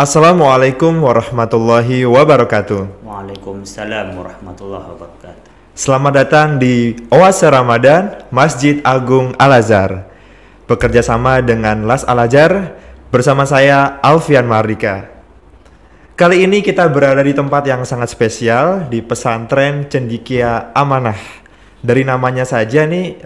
Assalamualaikum warahmatullahi wabarakatuh. Waalaikumsalam warahmatullahi wabarakatuh. Selamat datang di Oase Ramadan Masjid Agung Al-Azhar. Bekerja sama dengan Las Al-Azhar bersama saya Alfian Mardika. Kali ini kita berada di tempat yang sangat spesial di pesantren Cendekia Amanah. Dari namanya saja nih,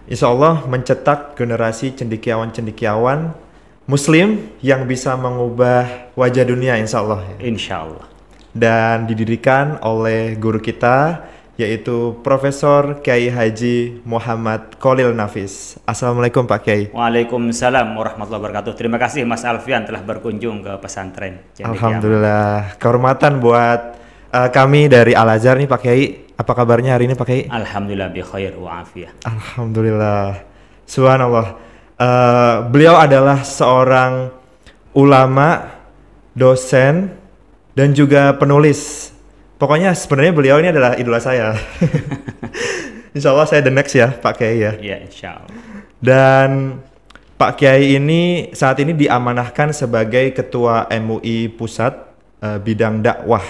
insya Allah mencetak generasi cendekiawan-cendekiawan Muslim yang bisa mengubah wajah dunia insya Allah. Insya Allah. Dan didirikan oleh guru kita yaitu Profesor Kiai Haji Muhammad Khalil Nafis. Assalamualaikum Pak Kiai. Waalaikumsalam warahmatullahi wabarakatuh. Terima kasih Mas Alfian telah berkunjung ke pesantren Cendekia. Alhamdulillah, kehormatan buat kami dari Al-Azhar nih Pak Kiai. Apa kabarnya hari ini Pak Kiai? Alhamdulillah bi khair wa afiyah. Alhamdulillah. Subhanallah. Beliau adalah seorang ulama, dosen, dan juga penulis. Pokoknya sebenarnya beliau ini adalah idola saya. Insya Allah saya the next ya Pak Kiai ya. Ya insya Allah. Dan Pak Kiai ini saat ini diamanahkan sebagai Ketua MUI Pusat bidang dakwah.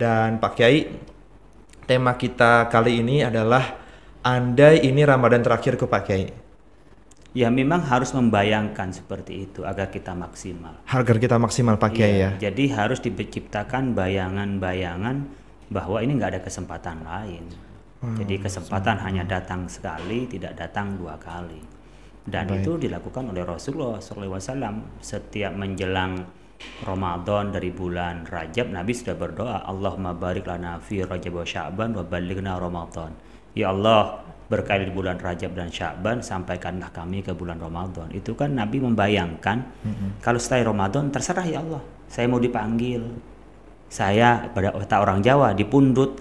Dan Pak Kiai, tema kita kali ini adalah andai ini Ramadan terakhir ke Pak Kiai. Ya memang harus membayangkan seperti itu agar kita maksimal. Agar kita maksimal Pak Kiai ya. Jadi harus diciptakan bayangan-bayangan bahwa ini nggak ada kesempatan lain. Jadi kesempatan hanya datang sekali, tidak datang dua kali. Dan itu dilakukan oleh Rasulullah SAW setiap menjelang Ramadan dari bulan Rajab. Nabi sudah berdoa, Allahumma barik lana fi Rajab wa Sya'ban wa balighna Ramadan. Ya Allah, berkali di bulan Rajab dan Sya'ban, sampaikanlah kami ke bulan Ramadan. Itu kan Nabi membayangkan kalau setelah Ramadan terserah ya Allah, saya mau dipanggil, saya pada kata orang Jawa dipundut,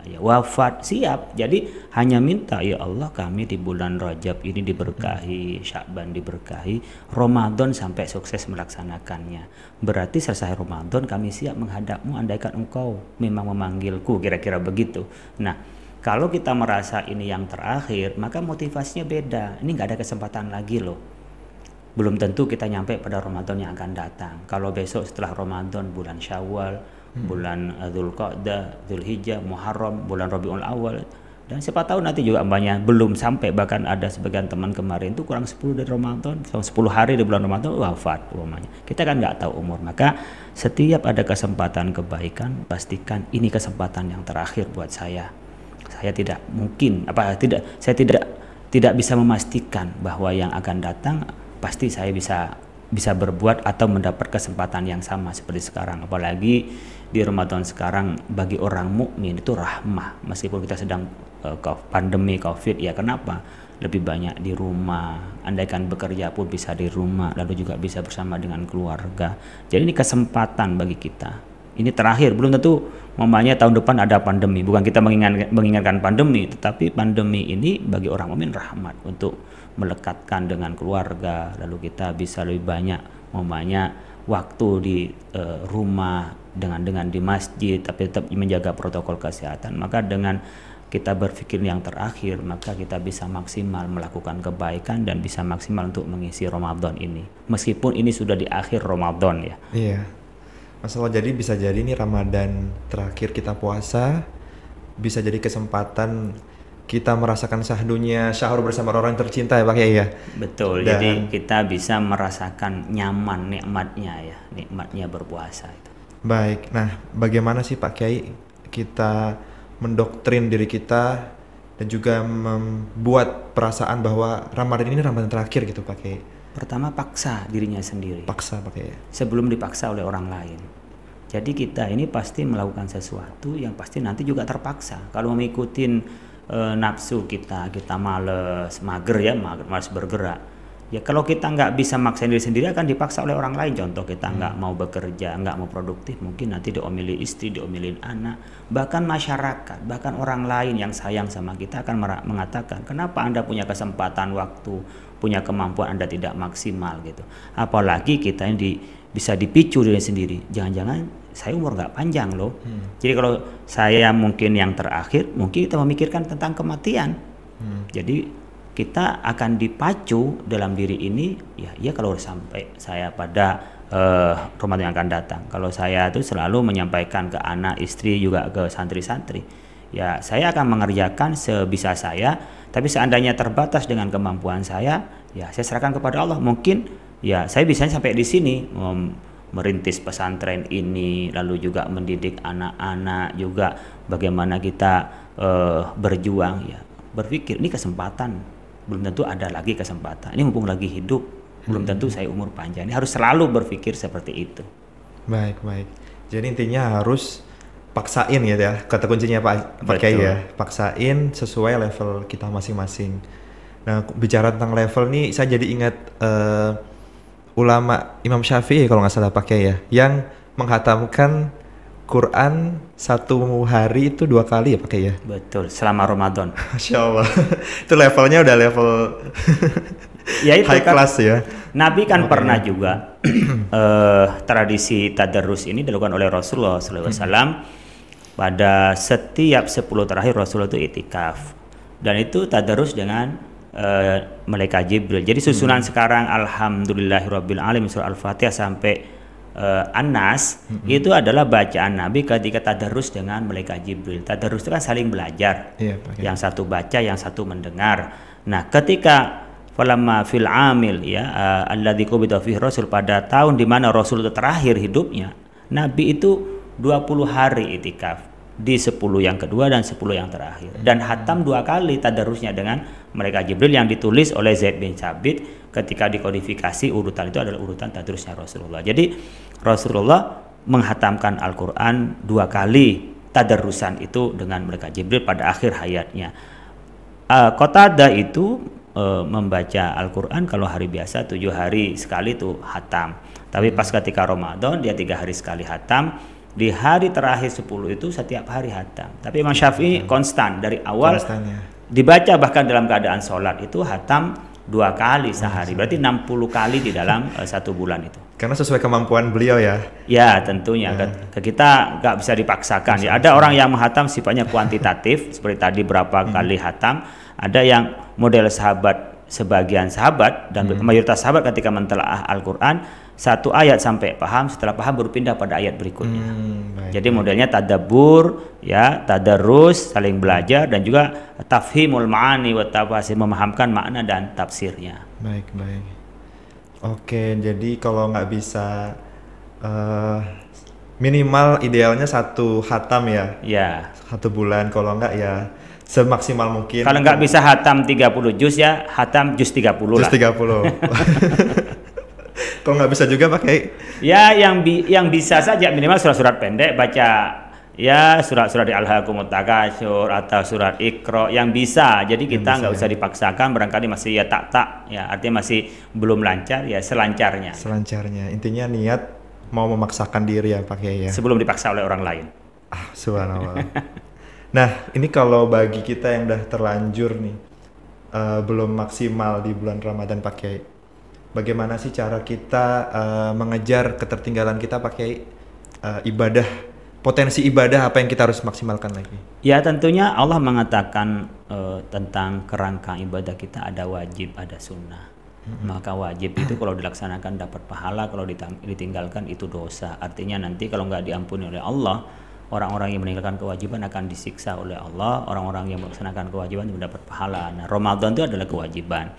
ya wafat, siap. Jadi hanya minta ya Allah kami di bulan Rajab ini diberkahi, Sya'ban diberkahi, Ramadan sampai sukses melaksanakannya. Berarti selesai Ramadan kami siap menghadapmu andaikan engkau memang memanggilku, kira-kira begitu. Nah, kalau kita merasa ini yang terakhir, maka motivasinya beda. Ini nggak ada kesempatan lagi loh. Belum tentu kita nyampe pada Ramadan yang akan datang. Kalau besok setelah Ramadan, bulan Syawal, bulan Dzulqa'dah, Dzulhijjah, Muharram, bulan Rabiul Awal. Dan siapa tahu nanti juga banyak belum sampai. Bahkan ada sebagian teman kemarin itu kurang 10 dari Ramadan. 10 hari di bulan Ramadan wafat umumnya. Kita kan nggak tahu umur. Maka setiap ada kesempatan kebaikan, pastikan ini kesempatan yang terakhir buat saya. Saya tidak mungkin saya tidak bisa memastikan bahwa yang akan datang pasti saya bisa berbuat atau mendapat kesempatan yang sama seperti sekarang. Apalagi di Ramadan sekarang bagi orang mukmin itu rahmah, meskipun kita sedang pandemi Covid ya. Kenapa? Lebih banyak di rumah, andaikan bekerja pun bisa di rumah, lalu juga bisa bersama dengan keluarga. Jadi ini kesempatan bagi kita. Ini terakhir, belum tentu mamanya tahun depan ada pandemi. Bukan kita mengingatkan pandemi, tetapi pandemi ini bagi orang mukmin rahmat untuk melekatkan dengan keluarga. Lalu kita bisa lebih banyak mamanya waktu di rumah dengan di masjid, tapi tetap menjaga protokol kesehatan. Maka dengan kita berpikir yang terakhir, maka kita bisa maksimal melakukan kebaikan dan bisa maksimal untuk mengisi Ramadan ini. Meskipun ini sudah di akhir Ramadan ya. Iya. Masalah jadi bisa jadi nih Ramadan terakhir kita puasa, bisa jadi kesempatan kita merasakan syahdunya sahur bersama orang tercinta ya Pak Kiai ya. Betul. Jadi kita bisa merasakan nyaman nikmatnya berpuasa itu. Baik. Nah, bagaimana sih Pak Kiai kita mendoktrin diri kita dan juga membuat perasaan bahwa Ramadan ini Ramadan terakhir gitu Pak Kiai? Pertama, paksa dirinya sendiri. Paksa Pak Kiai. Sebelum dipaksa oleh orang lain. Jadi kita ini pasti melakukan sesuatu yang pasti nanti juga terpaksa. Kalau mengikuti nafsu kita males, mager ya, malas bergerak. Ya kalau kita nggak bisa maksain diri sendiri akan dipaksa oleh orang lain. Contoh kita nggak mau bekerja, nggak mau produktif, mungkin nanti diomeli istri, diomelin anak, bahkan masyarakat, bahkan orang lain yang sayang sama kita akan mengatakan, kenapa Anda punya kesempatan waktu, punya kemampuan Anda tidak maksimal gitu. Apalagi kita ini bisa dipicu diri sendiri. Jangan-jangan saya umur nggak panjang loh. Jadi kalau saya mungkin yang terakhir, mungkin kita memikirkan tentang kematian. Jadi kita akan dipacu dalam diri ini, ya kalau sampai saya pada Ramadan yang akan datang. Kalau saya tuh selalu menyampaikan ke anak, istri, juga ke santri-santri, ya saya akan mengerjakan sebisa saya, tapi seandainya terbatas dengan kemampuan saya, ya saya serahkan kepada Allah. Mungkin ya saya bisa sampai di sini merintis pesantren ini, lalu juga mendidik anak-anak, juga bagaimana kita berjuang, ya berpikir ini kesempatan, belum tentu ada lagi kesempatan, ini mumpung lagi hidup, belum tentu saya umur panjang. Ini harus selalu berpikir seperti itu. Baik. Jadi intinya harus paksain gitu ya, kata kuncinya Pak Kiai ya, paksain sesuai level kita masing-masing. Nah, bicara tentang level nih, saya jadi ingat ulama Imam Syafi'i kalau nggak salah Pak Kiai ya, yang menghatamkan Quran satu hari itu 2 kali ya Pak Kiai ya? Betul, selama Ramadan. Masya Allah, itu levelnya udah level ya itu high kan, class ya. Nabi kan pernah juga tradisi tadarus ini dilakukan oleh Rasulullah SAW. Pada setiap 10 terakhir Rasulullah itu itikaf, dan itu tadarus dengan malaikat Jibril. Jadi susunan sekarang Alhamdulillahirabbil alamin surah Al-Fatihah sampai An-Nas itu adalah bacaan Nabi ketika tadarus dengan malaikat Jibril. Tadarus itu kan saling belajar, yang satu baca, yang satu mendengar. Nah, ketika falamma fil amil ya alladzi qubida fihi rasul, pada tahun di mana Rasul itu terakhir hidupnya, Nabi itu 20 hari itikaf di 10 yang kedua dan 10 yang terakhir, dan hatam 2 kali tadarusnya dengan malaikat Jibril yang ditulis oleh Zaid bin Sabit. Ketika dikodifikasi urutan itu adalah urutan tadarusnya Rasulullah. Jadi Rasulullah menghatamkan Al-Quran 2 kali tadarusan itu dengan malaikat Jibril pada akhir hayatnya. Qatadah itu membaca Al-Quran kalau hari biasa 7 hari sekali itu hatam, tapi pas ketika Ramadan dia 3 hari sekali hatam, di hari terakhir 10 itu setiap hari hatam. Tapi Imam Syafi'i konstan dari awal dibaca, bahkan dalam keadaan sholat itu hatam 2 kali sehari, berarti 60 kali di dalam 1 bulan itu. Karena sesuai kemampuan beliau ya. Ya tentunya ke kita nggak bisa dipaksakan. Ya, ada orang yang menghatam sifatnya kuantitatif seperti tadi berapa kali hatam. Ada yang model sahabat, sebagian sahabat dan mayoritas sahabat ketika mentelaah Al-Quran 1 ayat sampai paham, setelah paham baru pindah pada ayat berikutnya. Jadi modelnya tadabbur, ya, tadarus, saling belajar, dan juga tafhimul ma'ani wa tafasir, memahamkan makna dan tafsirnya. Baik. Oke, jadi kalau nggak bisa minimal idealnya 1 khatam ya. Ya. 1 bulan, kalau nggak ya semaksimal mungkin. Kalau nggak bisa hatam 30 juz ya hatam juz 30 lah. Juz 30. Kalau nggak bisa juga pakai ya yang bisa saja, minimal surat-surat pendek, baca ya surat-surat di Alhaakumut Takatsur atau surat Iqra yang bisa. Jadi kita nggak usah dipaksakan, barangkali masih ya tak ya, artinya masih belum lancar, ya selancarnya. Intinya niat mau memaksakan diri ya pakai ya. Sebelum dipaksa oleh orang lain. Subhanallah. Nah, ini kalau bagi kita yang udah terlanjur nih belum maksimal di bulan Ramadan pakai, bagaimana sih cara kita mengejar ketertinggalan kita pakai ibadah, potensi ibadah apa yang kita harus maksimalkan lagi? Ya tentunya Allah mengatakan tentang kerangka ibadah kita ada wajib, ada sunnah. Maka wajib itu kalau dilaksanakan dapat pahala, kalau ditinggalkan itu dosa. Artinya nanti kalau nggak diampuni oleh Allah, orang-orang yang meninggalkan kewajiban akan disiksa oleh Allah, orang-orang yang melaksanakan kewajiban mendapat pahala. Nah, Ramadan itu adalah kewajiban.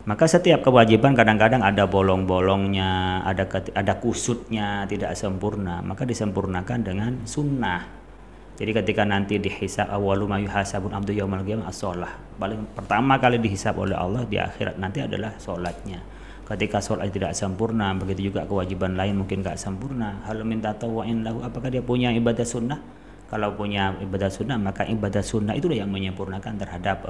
Maka setiap kewajiban kadang-kadang ada bolong-bolongnya, ada kusutnya, tidak sempurna. Maka disempurnakan dengan sunnah. Jadi ketika nanti dihisab, awwalu ma yuhasabun abdu yaumal qiyamah as-shalah. Paling pertama kali dihisab oleh Allah di akhirat nanti adalah sholatnya. Ketika sholat tidak sempurna, begitu juga kewajiban lain mungkin gak sempurna. Hal min tatawwu'in lahu, apakah dia punya ibadah sunnah? Kalau punya ibadah sunnah, maka ibadah sunnah itulah yang menyempurnakan terhadap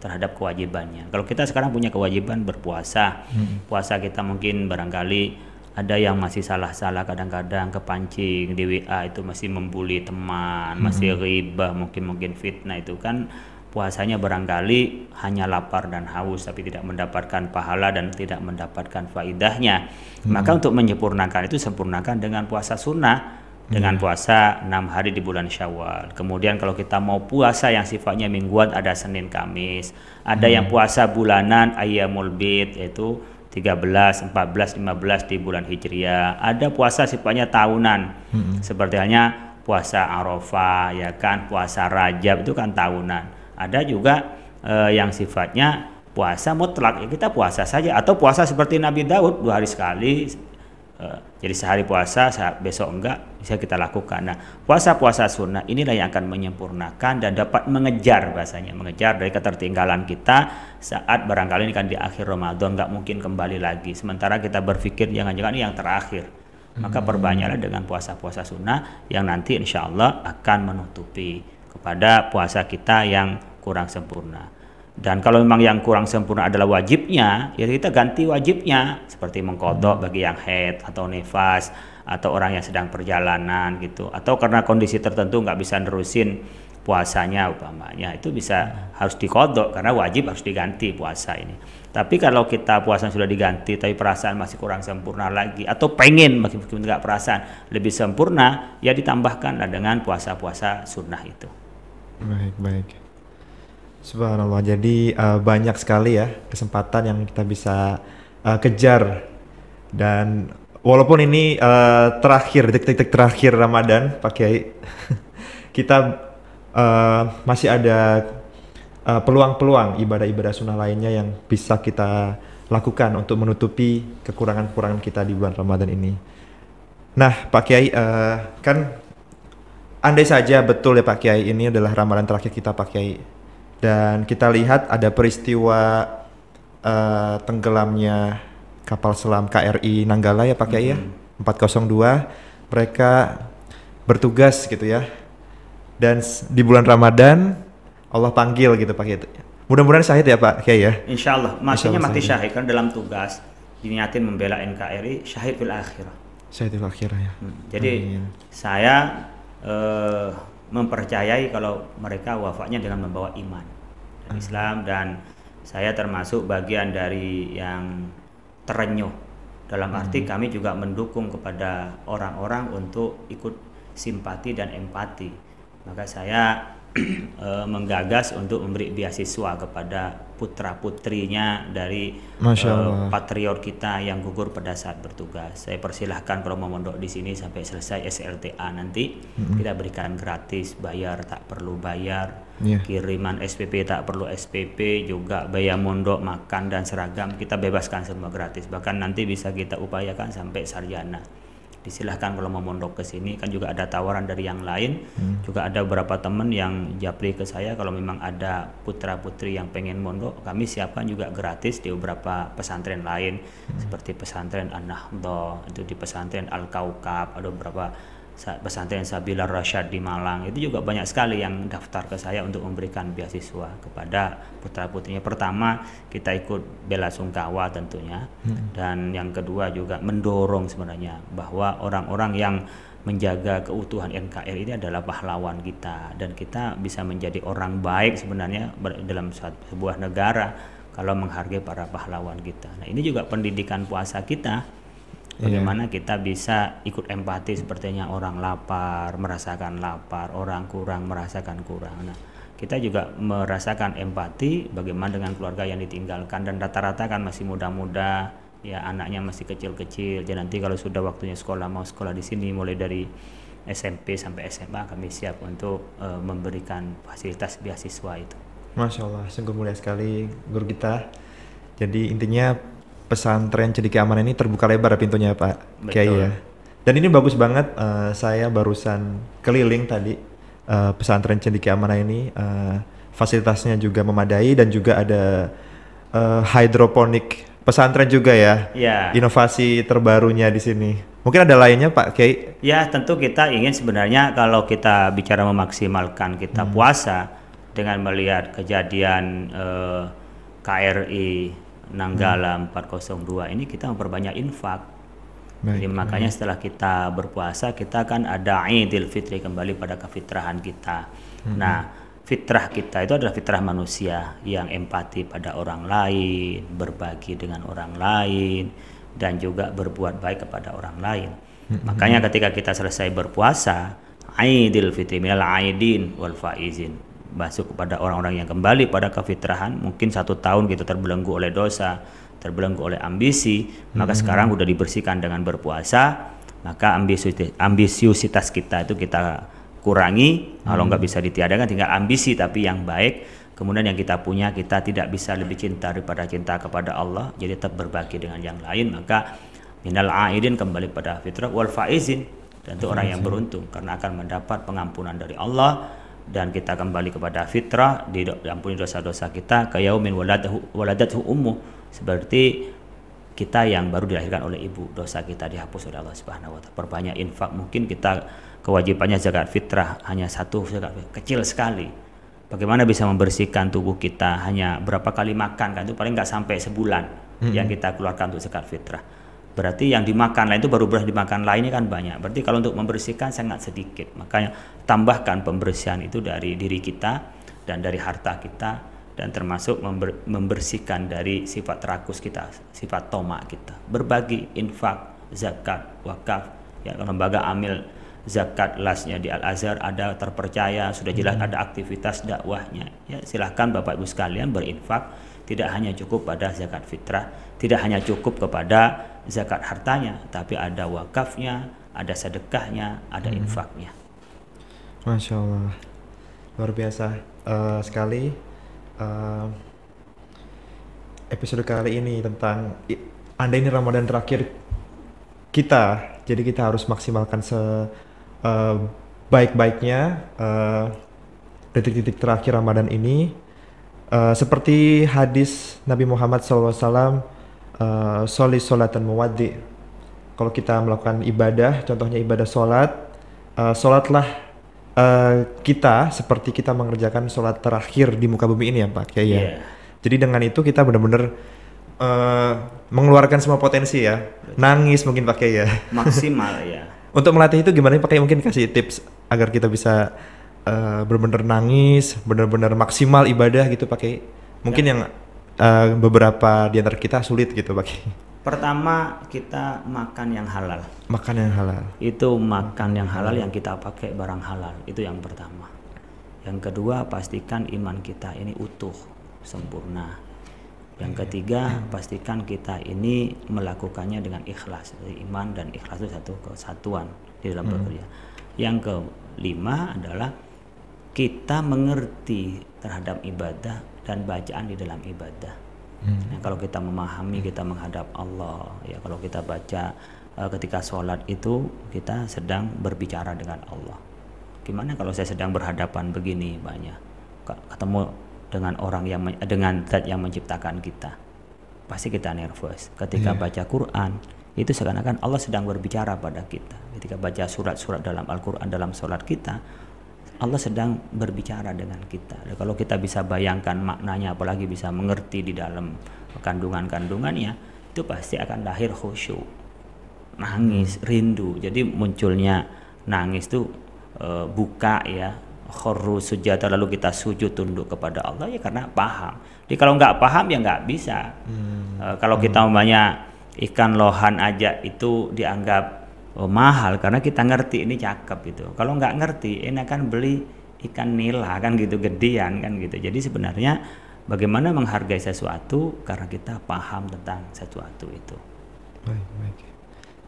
terhadap kewajibannya. Kalau kita sekarang punya kewajiban berpuasa, puasa kita mungkin barangkali ada yang masih salah-salah, kadang-kadang kepancing di WA itu masih membuli teman, masih ghibah, mungkin fitnah, itu kan puasanya barangkali hanya lapar dan haus tapi tidak mendapatkan pahala dan tidak mendapatkan faidahnya. Maka untuk menyempurnakan itu sempurnakan dengan puasa sunnah, dengan puasa 6 hari di bulan Syawal. Kemudian kalau kita mau puasa yang sifatnya mingguan ada Senin Kamis, ada yang puasa bulanan Ayyamul Bid yaitu 13, 14, 15 di bulan Hijriah. Ada puasa sifatnya tahunan. Seperti halnya puasa Arafah, ya kan, puasa Rajab itu kan tahunan. Ada juga yang sifatnya puasa mutlak, ya kita puasa saja, atau puasa seperti Nabi Daud 2 hari sekali. Jadi sehari puasa, besok enggak, bisa kita lakukan. Nah, puasa-puasa sunnah inilah yang akan menyempurnakan dan dapat mengejar, bahasanya mengejar dari ketertinggalan kita saat barangkali ini kan di akhir Ramadan nggak mungkin kembali lagi. Sementara kita berpikir jangan-jangan ini yang terakhir. Maka perbanyaklah dengan puasa-puasa sunnah yang nanti insya Allah akan menutupi kepada puasa kita yang kurang sempurna. Dan kalau memang yang kurang sempurna adalah wajibnya, ya kita ganti wajibnya, seperti mengkodok bagi yang haid atau nifas atau orang yang sedang perjalanan gitu, atau karena kondisi tertentu nggak bisa nerusin puasanya umpamanya, itu bisa harus dikodok karena wajib harus diganti puasa ini. Tapi kalau kita puasa sudah diganti tapi perasaan masih kurang sempurna lagi, atau pengen meskipun nggak perasaan lebih sempurna, ya ditambahkanlah dengan puasa-puasa sunnah itu. Baik. Subhanallah, jadi banyak sekali ya kesempatan yang kita bisa kejar. Dan walaupun ini terakhir, detik-detik terakhir Ramadan, Pak Kiai, kita masih ada peluang-peluang ibadah-ibadah sunnah lainnya yang bisa kita lakukan untuk menutupi kekurangan-kekurangan kita di bulan Ramadan ini. Nah, Pak Kiai, kan andai saja betul ya Pak Kiai, ini adalah Ramadan terakhir kita Pak Kiai. Dan kita lihat ada peristiwa tenggelamnya kapal selam KRI Nanggala ya Pak Kiai ya, 402, mereka bertugas gitu ya. Dan di bulan Ramadan Allah panggil gitu Pak Kiai. Mudah-mudahan syahid ya Pak Kiai ya. Insya Allah, maksudnya mati syahid kan dalam tugas diniatin membela NKRI, syahid fil akhirah. Syahid fil akhirah ya. Jadi saya mempercayai kalau mereka wafatnya dengan membawa iman dan Islam, dan saya termasuk bagian dari yang terenyuh, dalam arti kami juga mendukung kepada orang-orang untuk ikut simpati dan empati. Maka saya menggagas untuk memberi beasiswa kepada putra-putrinya dari patriot kita yang gugur pada saat bertugas. Saya persilahkan kalau mau mondok di sini sampai selesai SLTA nanti kita berikan gratis, bayar tak perlu bayar, kiriman SPP tak perlu SPP, juga biaya mondok, makan dan seragam kita bebaskan semua gratis. Bahkan nanti bisa kita upayakan sampai sarjana. Disilahkan kalau mau mondok ke sini, kan juga ada tawaran dari yang lain. Juga ada beberapa teman yang japri ke saya kalau memang ada putra-putri yang pengen mondok, kami siapkan juga gratis di beberapa pesantren lain, seperti pesantren An-Nahdhah, itu di pesantren Al-Kaukab, ada beberapa pesantren Sabilar Rasyad di Malang. Itu juga banyak sekali yang daftar ke saya untuk memberikan beasiswa kepada putra-putrinya. Pertama, kita ikut bela sungkawa tentunya, dan yang kedua juga mendorong sebenarnya bahwa orang-orang yang menjaga keutuhan NKRI ini adalah pahlawan kita, dan kita bisa menjadi orang baik sebenarnya dalam sebuah negara kalau menghargai para pahlawan kita. Nah, ini juga pendidikan puasa kita. Bagaimana kita bisa ikut empati, sepertinya orang lapar merasakan lapar, orang kurang merasakan kurang. Nah, kita juga merasakan empati bagaimana dengan keluarga yang ditinggalkan, dan rata-rata kan masih muda-muda, ya anaknya masih kecil-kecil. Jadi nanti kalau sudah waktunya sekolah, mau sekolah di sini mulai dari SMP sampai SMA, kami siap untuk memberikan fasilitas beasiswa itu. Masya Allah, sungguh mulia sekali guru kita. Jadi intinya pesantren Cendekia Amanah ini terbuka lebar pintunya Pak Kiai ya. Dan ini bagus banget, saya barusan keliling tadi pesantren Cendekia Amanah ini, fasilitasnya juga memadai dan juga ada hidroponik pesantren juga ya. Inovasi terbarunya di sini. Mungkin ada lainnya Pak Kiai? Ya, tentu kita ingin sebenarnya kalau kita bicara memaksimalkan kita puasa dengan melihat kejadian KRI Nanggala 402 ini, kita memperbanyak infak. Jadi makanya setelah kita berpuasa, kita kan ada Idul Fitri, kembali pada kefitrahan kita. Nah, fitrah kita itu adalah fitrah manusia yang empati pada orang lain, berbagi dengan orang lain, dan juga berbuat baik kepada orang lain. Makanya ketika kita selesai berpuasa, Idul Fitri minal aidin wal faizin, masuk kepada orang-orang yang kembali pada kefitrahan. Mungkin 1 tahun kita terbelenggu oleh dosa, terbelenggu oleh ambisi, maka sekarang udah dibersihkan dengan berpuasa, maka ambisiusitas kita itu kita kurangi. Kalau nggak bisa ditiadakan, tinggal ambisi tapi yang baik. Kemudian yang kita punya, kita tidak bisa lebih cinta daripada cinta kepada Allah, jadi tetap berbagi dengan yang lain. Maka minal aidin, kembali pada fitrah, wal faizin, dan itu orang yang beruntung karena akan mendapat pengampunan dari Allah. Dan kita kembali kepada fitrah, diampuni dosa-dosa kita, kayaumin waladathu ummu, seperti kita yang baru dilahirkan oleh ibu, dosa kita dihapus oleh Allah Subhanahu wa taala. Perbanyak infak, mungkin kita kewajibannya zakat fitrah hanya satu zakat kecil sekali. Bagaimana bisa membersihkan tubuh kita, hanya berapa kali makan kan, itu paling nggak sampai sebulan yang kita keluarkan untuk zakat fitrah. Berarti yang dimakan lain itu baru boleh dimakan lainnya kan banyak. Berarti kalau untuk membersihkan sangat sedikit. Makanya tambahkan pembersihan itu dari diri kita dan dari harta kita, dan termasuk membersihkan dari sifat rakus kita, sifat tomak kita. Berbagi, infak, zakat, wakaf. Ya, lembaga amil zakat lasnya di Al-Azhar ada, terpercaya, sudah jelas ada aktivitas dakwahnya. Ya, silahkan Bapak Ibu sekalian berinfak. Tidak hanya cukup pada zakat fitrah, tidak hanya cukup kepada zakat hartanya, tapi ada wakafnya, ada sedekahnya, ada infaknya. Masya Allah, luar biasa sekali episode kali ini tentang Anda ini Ramadan terakhir kita, jadi kita harus maksimalkan baik-baiknya detik-detik terakhir Ramadan ini. Seperti hadis Nabi Muhammad SAW, sholli sholatan muwaddi. Kalau kita melakukan ibadah, contohnya ibadah sholat, sholatlah kita seperti kita mengerjakan sholat terakhir di muka bumi ini ya Pak Kiai ya. Jadi dengan itu kita benar-benar mengeluarkan semua potensi ya. Nangis mungkin Pak Kiai ya. Maksimal ya. Untuk melatih itu gimana Pak Kiai, mungkin kasih tips agar kita bisa benar-benar nangis, benar-benar maksimal ibadah gitu pakai. Mungkin yang beberapa di antara kita sulit gitu pakai. Pertama, kita makan yang halal. Makan yang halal. Itu makan yang halal, yang kita pakai barang halal. Itu yang pertama. Yang kedua, pastikan iman kita ini utuh, sempurna. Yang ketiga, pastikan kita ini melakukannya dengan ikhlas. Jadi iman dan ikhlas itu satu kesatuan di dalam bekerja. Yang kelima adalah kita mengerti terhadap ibadah dan bacaan di dalam ibadah. Nah, kalau kita memahami, kita menghadap Allah. Ya, kalau kita baca ketika sholat itu kita sedang berbicara dengan Allah. Gimana kalau saya sedang berhadapan begini banyak, ketemu dengan orang yang dengan zat yang menciptakan kita, pasti kita nervous. Ketika baca Quran itu seakan-akan Allah sedang berbicara pada kita. Ketika baca surat-surat dalam Al-Quran dalam sholat kita, Allah sedang berbicara dengan kita. Dan kalau kita bisa bayangkan maknanya, apalagi bisa mengerti di dalam kandungan-kandungannya, itu pasti akan lahir khusyuk, nangis, rindu. Jadi munculnya nangis itu buka ya, khurru sujada, lalu kita sujud tunduk kepada Allah ya karena paham. Jadi kalau nggak paham ya nggak bisa. Kalau kita umpamanya ikan lohan aja itu dianggap mahal karena kita ngerti ini cakep gitu. Kalau nggak ngerti, enakan beli ikan nila kan gitu, gedean kan gitu. Jadi sebenarnya bagaimana menghargai sesuatu karena kita paham tentang sesuatu itu. Baik.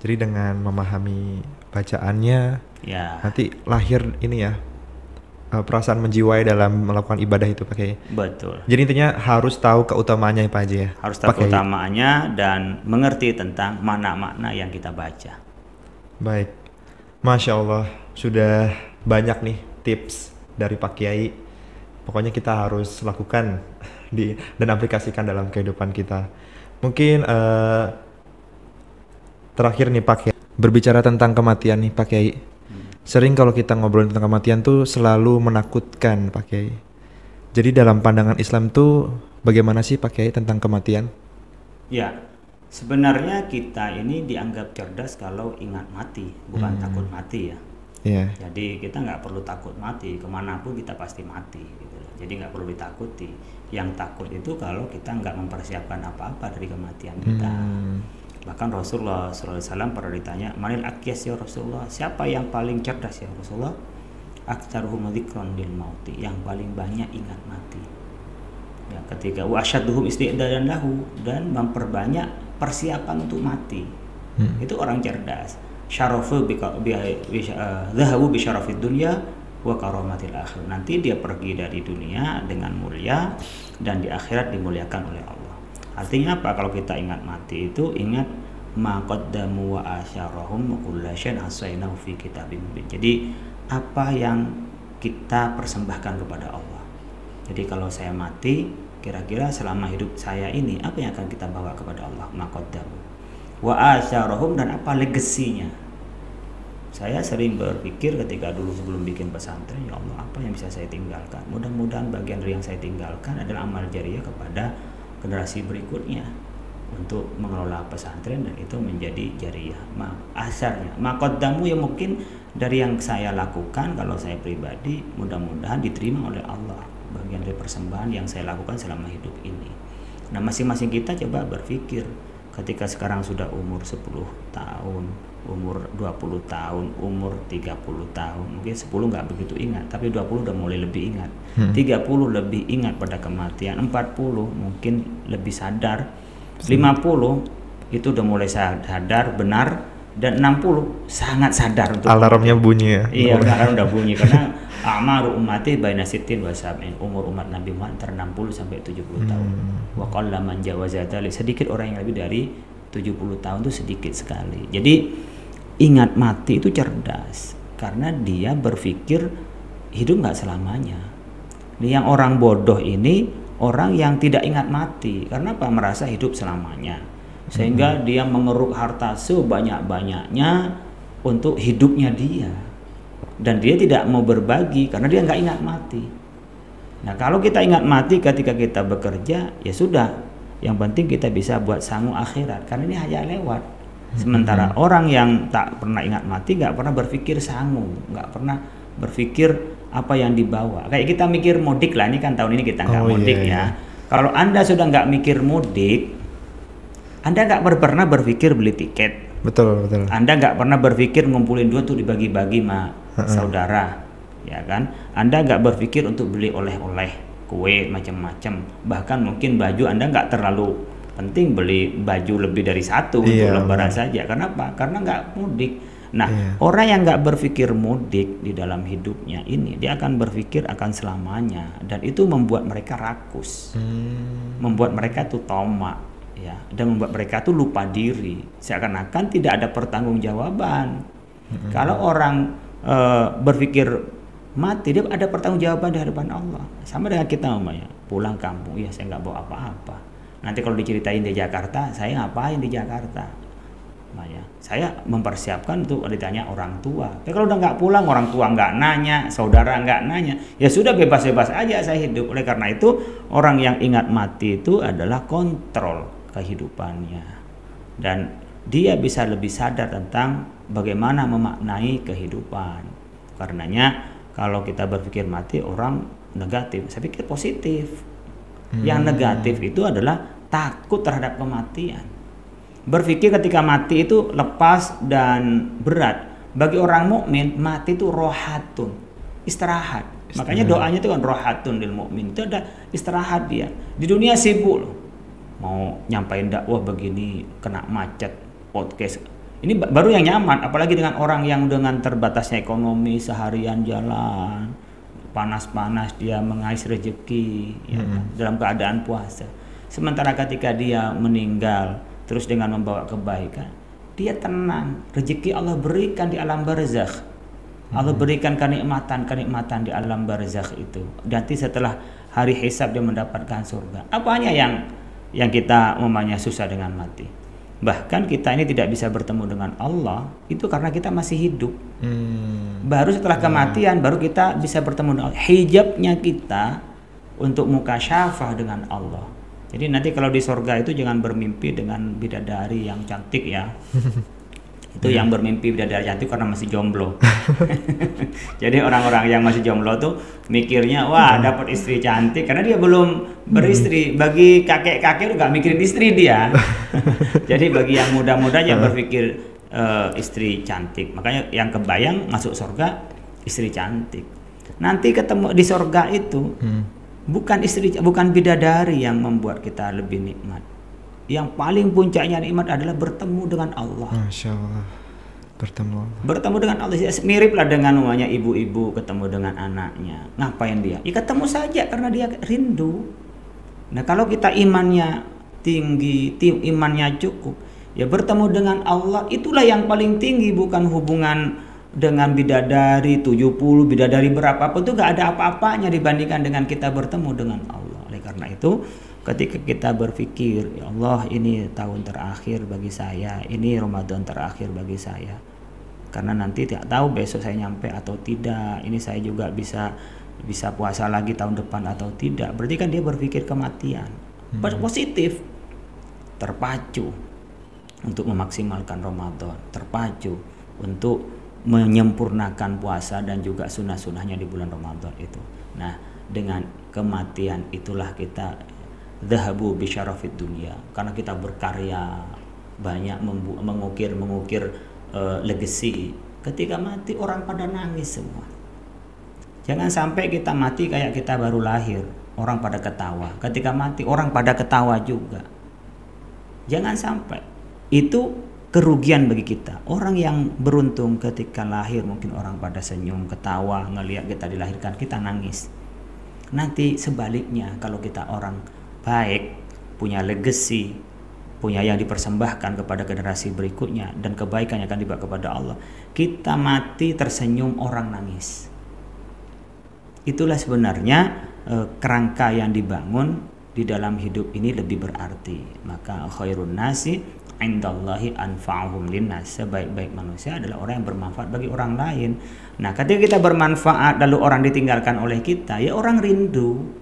Jadi dengan memahami bacaannya, ya, nanti lahir ini ya, perasaan menjiwai dalam melakukan ibadah itu pakai. Betul. Jadi intinya harus tahu keutamaannya Pak Haji ya. Harus tahu keutamaannya dan mengerti tentang makna-makna yang kita baca. Baik, Masya Allah, sudah banyak nih tips dari Pak Kiai. Pokoknya kita harus lakukan dan aplikasikan dalam kehidupan kita. Mungkin terakhir nih Pak Kiai, berbicara tentang kematian nih Pak Kiai. Sering kalau kita ngobrol tentang kematian tuh selalu menakutkan Pak Kiai. Jadi dalam pandangan Islam tuh bagaimana sih Pak Kiai tentang kematian? Ya. Sebenarnya kita ini dianggap cerdas kalau ingat mati, bukan takut mati ya. Jadi kita nggak perlu takut mati, kemanapun kita pasti mati. Gitu. Jadi nggak perlu ditakuti. Yang takut itu kalau kita nggak mempersiapkan apa-apa dari kematian kita. Bahkan Rasulullah SAW pernah ditanya, manil akyas ya Rasulullah, siapa yang paling cerdas ya Rasulullah? Aktsaruhum dzikran lil mauti, yang paling banyak ingat mati. Ya, ketika wa asyadduhum isti'dadan lahu, dan memperbanyak persiapan untuk mati. Itu orang cerdas. Syarafu dhahabu bi syarafid dunya wa karamatil akhir. Nanti dia pergi dari dunia dengan mulia dan di akhirat dimuliakan oleh Allah. Artinya apa? Kalau kita ingat mati itu ingat ma qaddamu wa asyarahum kullu syai'in ahsaynahu fi kitabim mubin. Jadi apa yang kita persembahkan kepada Allah. Jadi kalau saya mati, kira-kira selama hidup saya ini apa yang akan kita bawa kepada Allah? Ma qaddamu wa asyarahum, dan apa legasinya. Saya sering berpikir ketika dulu sebelum bikin pesantren, ya Allah, apa yang bisa saya tinggalkan? Mudah-mudahan bagian dari yang saya tinggalkan adalah amal jariah kepada generasi berikutnya untuk mengelola pesantren, dan itu menjadi jariah. Asarnya maqaddamu yang mungkin dari yang saya lakukan, kalau saya pribadi mudah-mudahan diterima oleh Allah, bagian dari persembahan yang saya lakukan selama hidup ini. Nah, masing-masing kita coba berpikir ketika sekarang sudah umur 10 tahun, umur 20 tahun, umur 30 tahun, mungkin 10 nggak begitu ingat, tapi 20 udah mulai lebih ingat, 30 lebih ingat pada kematian, 40 mungkin lebih sadar, 50 itu udah mulai sadar benar, dan 60 sangat sadar untuk alarmnya bunyi ya. Iya, alarm udah bunyi karena amaru ummati baina sittin wa sab'in, umur umat Nabi Muhammad antara 60 sampai 70 tahun. Wa qalla man jawaza dzalik, sedikit orang yang lebih dari 70 tahun itu sedikit sekali. Jadi ingat mati itu cerdas karena dia berpikir hidup nggak selamanya. Yang orang bodoh ini orang yang tidak ingat mati. Karena apa? Merasa hidup selamanya, sehingga dia mengeruk harta sebanyak-banyaknya untuk hidupnya dia, dan dia tidak mau berbagi karena dia nggak ingat mati. Nah, kalau kita ingat mati ketika kita bekerja, ya sudah, yang penting kita bisa buat sangu akhirat karena ini hanya lewat. Sementara orang yang tak pernah ingat mati nggak pernah berpikir sangu, nggak pernah berpikir apa yang dibawa. Kayak kita mikir mudik lah, ini kan tahun ini kita nggak mudik ya. Kalau Anda sudah nggak mikir mudik, Anda nggak pernah berpikir beli tiket. Betul. Anda nggak pernah berpikir ngumpulin duit untuk dibagi-bagi sama saudara, ya kan? Anda nggak berpikir untuk beli oleh-oleh, kue macam-macam. Bahkan mungkin baju Anda nggak terlalu penting beli baju lebih dari satu untuk lebaran saja. Kenapa? Karena nggak mudik. Nah, orang yang nggak berpikir mudik di dalam hidupnya ini, dia akan berpikir akan selamanya, dan itu membuat mereka rakus, membuat mereka tuh tomak, ya, dan membuat mereka tuh lupa diri, seakan-akan tidak ada pertanggungjawaban. Kalau orang berpikir mati, dia ada pertanggungjawaban di hadapan Allah. Sama dengan kita umpamanya pulang kampung, ya saya nggak bawa apa-apa. Nanti kalau diceritain di Jakarta, saya ngapain di Jakarta? Ya, saya mempersiapkan untuk ditanya orang tua. Tapi kalau udah nggak pulang, orang tua nggak nanya, saudara nggak nanya, ya sudah bebas-bebas aja saya hidup. Oleh karena itu, orang yang ingat mati itu adalah kontrol kehidupannya, dan dia bisa lebih sadar tentang bagaimana memaknai kehidupan. Karenanya kalau kita berpikir mati, orang negatif, saya pikir positif. Yang negatif itu adalah takut terhadap kematian. Berpikir ketika mati itu lepas dan berat. Bagi orang mukmin, mati itu rohatun, istirahat. Makanya doanya itu kan rohatun lil mukmin, itu ada istirahat dia. Di dunia sibuk loh, mau nyampain dakwah begini, kena macet, podcast. Ini baru yang nyaman, apalagi dengan orang yang dengan terbatasnya ekonomi, seharian jalan, panas-panas dia mengais rezeki, ya, dalam keadaan puasa. Sementara ketika dia meninggal, terus dengan membawa kebaikan, dia tenang. Rezeki Allah berikan di alam barzakh. Allah berikan kenikmatan di alam barzakh itu. Nanti setelah hari hisab dia mendapatkan surga. Apanya yang kita umpamanya susah dengan mati? Bahkan kita ini tidak bisa bertemu dengan Allah itu karena kita masih hidup. Baru setelah kematian baru kita bisa bertemu dengan Allah. Hijabnya kita untuk mukasyafah dengan Allah. Jadi nanti kalau di surga itu jangan bermimpi dengan bidadari yang cantik ya. Itu yang bermimpi bidadari cantik karena masih jomblo. Jadi orang-orang yang masih jomblo tuh mikirnya, wah dapat istri cantik karena dia belum beristri. Bagi kakek-kakek udah gak mikirin istri dia. Jadi bagi yang muda-muda yang berpikir istri cantik. Makanya yang kebayang masuk surga istri cantik. Nanti ketemu di surga itu Bukan istri, bukan bidadari yang membuat kita lebih nikmat. Yang paling puncaknya nikmat adalah bertemu dengan Allah. Masya Allah. Bertemu dengan Allah. Miriplah dengan namanya ibu-ibu ketemu dengan anaknya. Ngapain dia? Ya ketemu saja karena dia rindu. Nah kalau kita imannya tinggi, imannya cukup, ya bertemu dengan Allah itulah yang paling tinggi, bukan hubungan dengan bidadari 70, bidadari berapapun itu gak ada apa-apanya dibandingkan dengan kita bertemu dengan Allah. Oleh karena itu ketika kita berpikir, ya Allah ini tahun terakhir bagi saya, ini Ramadan terakhir bagi saya, karena nanti tidak tahu besok saya nyampe atau tidak, ini saya juga bisa puasa lagi tahun depan atau tidak. Berarti kan dia berpikir kematian. Positif, terpacu untuk memaksimalkan Ramadan, terpacu untuk menyempurnakan puasa dan juga sunnah-sunnahnya di bulan Ramadan itu. Nah, dengan kematian itulah kita dhahabu bi syarafid dunia, karena kita berkarya banyak, mengukir legacy. Ketika mati orang pada nangis semua. Jangan sampai kita mati kayak kita baru lahir, orang pada ketawa. Ketika mati orang pada ketawa juga. Jangan sampai. Itu kerugian bagi kita. Orang yang beruntung ketika lahir mungkin orang pada senyum, ketawa, ngelihat kita dilahirkan, kita nangis. Nanti sebaliknya kalau kita orang baik, punya legacy, punya yang dipersembahkan kepada generasi berikutnya dan kebaikan yang akan dibawa kepada Allah, kita mati tersenyum, orang nangis. Itulah sebenarnya kerangka yang dibangun di dalam hidup ini lebih berarti. Maka khairun nasi indallahi anfa'uhum linnas, sebaik-baik manusia adalah orang yang bermanfaat bagi orang lain. Nah, ketika kita bermanfaat lalu orang ditinggalkan oleh kita, ya orang rindu,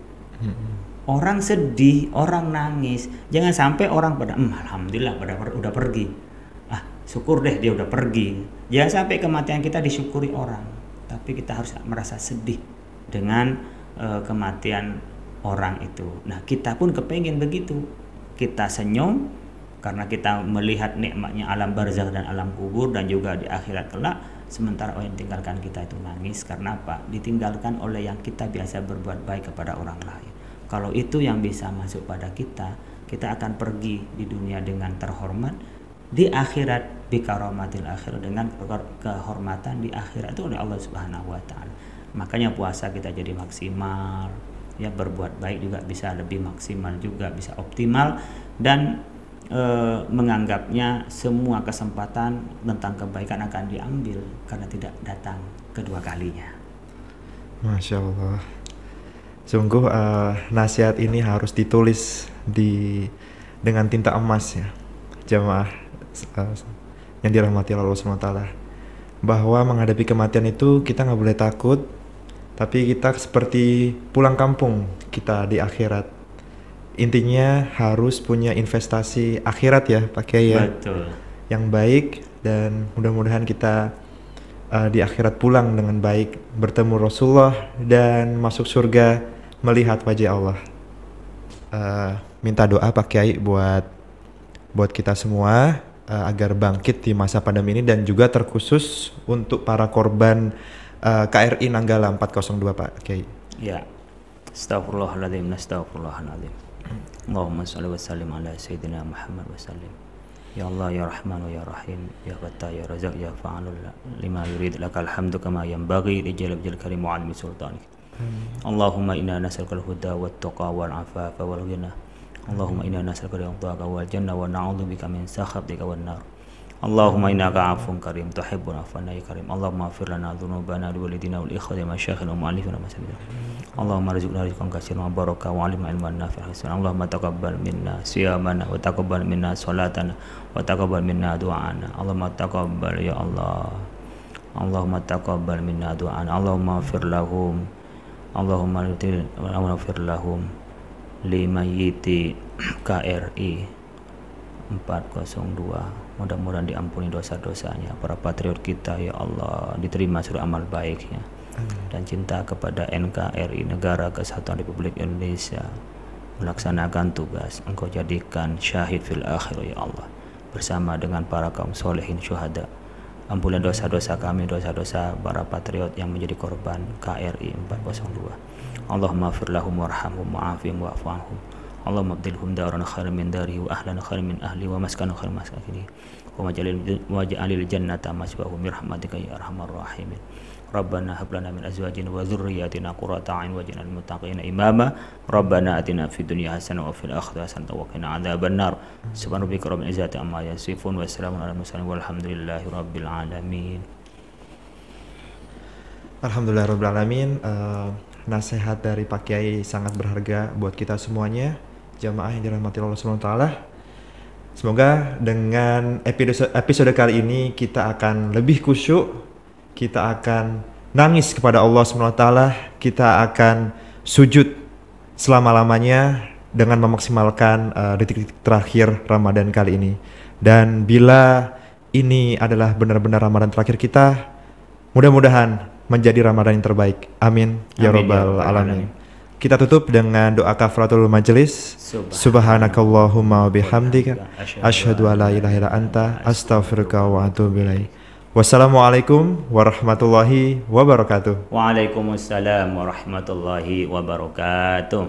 orang sedih, orang nangis. Jangan sampai orang pada alhamdulillah udah pergi, syukur deh dia udah pergi. Jangan sampai kematian kita disyukuri orang, tapi kita harus merasa sedih dengan kematian orang itu. Nah, kita pun kepengen begitu, kita senyum karena kita melihat nikmatnya alam barzakh dan alam kubur dan juga di akhirat kelak. Sementara orang yang tinggalkan kita itu nangis karena apa? Ditinggalkan oleh yang kita biasa berbuat baik kepada orang lain. Kalau itu yang bisa masuk pada kita, kita akan pergi di dunia dengan terhormat, di akhirat bikaramatil akhir, dengan kehormatan di akhirat itu oleh Allah Subhanahu wa taala. Makanya puasa kita jadi maksimal, ya berbuat baik juga bisa lebih maksimal, juga bisa optimal, dan menganggapnya semua kesempatan tentang kebaikan akan diambil karena tidak datang kedua kalinya. Masya Allah. Sungguh nasihat ini harus ditulis dengan tinta emas ya, jamaah yang dirahmati Allah SWT, bahwa menghadapi kematian itu kita nggak boleh takut, tapi kita seperti pulang kampung kita di akhirat. Intinya harus punya investasi akhirat ya Pak Kiai ya. Betul. Yang baik, dan mudah-mudahan kita di akhirat pulang dengan baik, bertemu Rasulullah dan masuk surga melihat wajah Allah. Minta doa Pak Kiai buat kita semua agar bangkit di masa pandemi ini, dan juga terkhusus untuk para korban KRI Nanggala 402 Pak Kiai. Ya. Astagfirullahaladzim. Allahumma salli wa sallim ala sayyidina Muhammad wa sallim. Ya Allah ya Rahman ya Rahim, ya Fattah ya Razak ya Fa'alul lima yurid, lakal hamdu kama yanbaghi li jalal karim wa 'azmi sultanik. Allahumma inna nas'alukal huda wat tuqa wal afafa wal ghina. Allahumma inna nas'aluka ridhaka wal janna wa na'udzubika min sakhatika wan nar. Allahumma innaka 'afuwun karim tuhibbul 'afwa ya karim. Allahumma ighfir lana dhunubana wa liwalidina wal ikhwani wa masyayikhina wa mu'allifina wa masallina. Allahumma rizqna rizqan katsiran wa baraka wa 'ilman nafi'an. Allahumma taqabbal minna siyamana wa taqabbal minna salatana wa taqabbal minna du'ana. Allahumma taqabbal ya Allah. Allahumma taqabbal minna du'ana. Allahumma ighfir lahum. Allahumma ighfir lahum limayyiti KRI 402. Mudah-mudahan diampuni dosa-dosanya para patriot kita ya Allah, diterima seluruh amal baiknya, dan cinta kepada NKRI, Negara Kesatuan Republik Indonesia, melaksanakan tugas Engkau jadikan syahid fil akhir ya Allah, bersama dengan para kaum solehin syuhada. Ampunilah dosa-dosa kami, dosa-dosa para patriot yang menjadi korban KRI 402. Allahumma fir lahum warhamhum wa'afihim wa'fu anhum. Allahumma abdilhum daran khairan min darihi wa ahlan khairan min ahli wa maskanan khairan min maskanihi. Wa maj'alil jannata maswahum bi rahmatika ya arhamar rahimin. Rabbana hab lana min azwajina wa dhurriyyatina qurrata a'yun waj'alna lil muttaqina imama. Rabbana atina fid dunya hasanah wa fil akhirati hasanah wa qina adzabannar. Subhana rabbika rabbil izzati amma yasifun wa salamun alal mursalin walhamdulillahi rabbil alamin. Alhamdulillah rabbil alamin. Nasihat dari Pak Kiai sangat berharga buat kita semuanya, jamaah yang dirahmati Allah Subhanahu wa taala. Semoga dengan episode kali ini kita akan lebih khusyuk, kita akan nangis kepada Allah Subhanahu wa taala, kita akan sujud selama-lamanya dengan memaksimalkan detik-detik terakhir Ramadan kali ini. Dan bila ini adalah benar-benar Ramadan terakhir kita, mudah-mudahan menjadi Ramadan yang terbaik. Amin ya rabbal alamin. Kita tutup dengan doa kafaratul majelis. Subhanakallahumma wa bihamdika asyhadu an la ilaha illa anta astaghfiruka wa atubu ilaik. Wassalamualaikum warahmatullahi wabarakatuh. Waalaikumsalam warahmatullahi wabarakatuh.